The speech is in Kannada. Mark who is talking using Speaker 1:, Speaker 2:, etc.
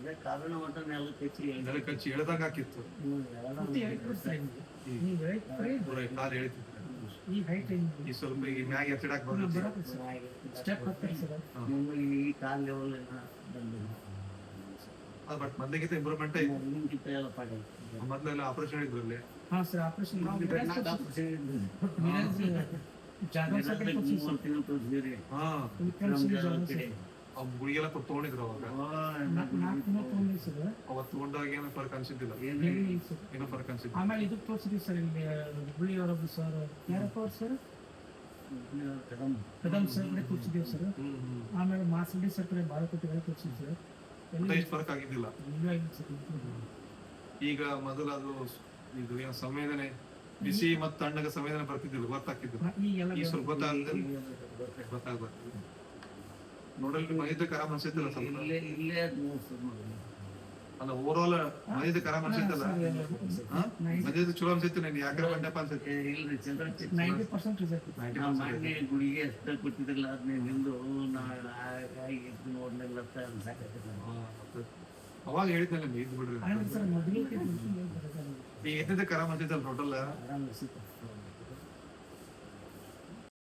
Speaker 1: ಅದೇ ಕಾರಣ ಮಟ್ಟ ನೆಲ
Speaker 2: ನೆಲ ಕಚ್ಚಿ ಎಳ್ದಂಗ ಹಾಕಿತ್ತು. ಕಾಲು ಎಳಿತಿದ್ರೆ
Speaker 3: ಈ ಹೈಟ್
Speaker 2: ಈ ಸ್ವಲ್ಪ ಈಗ ಮ್ಯಾಗ ಎತ್ತಿಡಕ್ ಬರುತ್ತೆ.
Speaker 3: ಸ್ಟೆಪ್ ಹತ್ತಿರ ಸರ್
Speaker 1: ಈ ಕಾಲ್ ಲೆವೆಲ್
Speaker 2: ಬಟ್ ಮೊದಲಿಗಿಂತ ಇಂಪ್ರೂವ್ಮೆಂಟ್ ಐತಿ.
Speaker 1: ಎಲ್ಲ ಪಾಡಿ
Speaker 2: ಮೊದಲೆಲ್ಲ ಆಪರೇಷನ್ ಇದ್ರಲ್ಲಿ.
Speaker 3: ಹಾ ಸರ್ ಆಪರೇಷನ್
Speaker 2: ಆ ಗುಳಿಗೆಲ್ಲ ತಗೊಂಡಿದ್ರು ಅವಾಗ. ಅವತ್ತು ತಗೊಂಡಾಗ ಏನೋ ಫರ್ಕ್ ಅನ್ಸಿದ್ದಿಲ್ಲ, ಏನೋ ಫರ್ಕ್ ಅನ್ಸಿದ್ದಿಲ್ಲ.
Speaker 3: ಆಮೇಲೆ ಇದಕ್ಕೆ ತೋರಿಸಿದ್ವಿ ಸರ್, ಇಲ್ಲಿ ಹುಬ್ಳಿ ಅವರೊಬ್ರು ಸರ್, ಯಾರಪ್ಪ ಅವ್ರು ಸರ್, ಕದಮ್ ಸರ್ ಕಡೆ ತೋರಿಸಿದ್ದೀವಿ ಸರ್. ಆಮೇಲೆ ಮಾಸಳ್ಳಿ ಸರ್ ಕಡೆ ಬಾಳಕೋಟೆ ತೋರಿಸಿದ್ವಿ ಸರ್.
Speaker 2: ಫರ್ಕ್ ಆಗಿದ್ದಿಲ್ಲ. ಈಗ ಮೊದಲು ಅದು ಇದು ಏನು ಸಂವೇದನೆ, ಬಿಸಿ ಮತ್ತು ತಣ್ಣಗ ಸಂವೇದನೆ ಬರ್ತಿದ್ದಿಲ್ಲ, ಗೊತ್ತಾಗ್ತಿದ್ದಿಲ್ಲ. ಈ ಸ್ವಲ್ಪ ಗೊತ್ತಾಗ್ಬಾರ್ದು. ನೋಡಲ್ಲಿ ಮೈದಕ್ಕೆ ಆರಾಮ್ ಅನ್ಸಿದ್ದಲ್ಲ ಸ್ವಲ್ಪ. ಅಲ್ಲ ಓವರ್ ಆಲ್ ಮೈದಕ್ಕೆ ಆರಾಮ್ ಅನ್ಸಿದ್ದಲ್ಲ. ಮೈದ ಚಲೋ ಅನ್ಸಿತ್ತು. ನೀನು ಯಾಕೆ ಬಂದಪ್ಪ ಅನ್ಸುತ್ತೆ.
Speaker 3: 90% ರಿಸಲ್ಟ್.
Speaker 1: ಗುಳಿಗೆ ಎಷ್ಟು ಕೊಟ್ಟಿದ್ರಲ್ಲ ಅದನ್ನ ನಿಂದು ನೋಡ್ಲಿಲ್ಲ
Speaker 2: ಅವಾಗ ಹೇಳಿದ್ನಲ್ಲ ನೀ ಇದ್ ಬಿಡ್ರಿ.
Speaker 3: ಸರ್ ಮೊದಲಿಗೆ
Speaker 2: ಈಗ ಎತ್ತಿದ್ದಕ್ಕೆ ಆರಾಮ್ ಅನ್ಸಿತ್ತಲ್ಲ ಟೋಟಲ್.
Speaker 1: ಆರಾಮ್ ಅನ್ಸಿತ್ತು.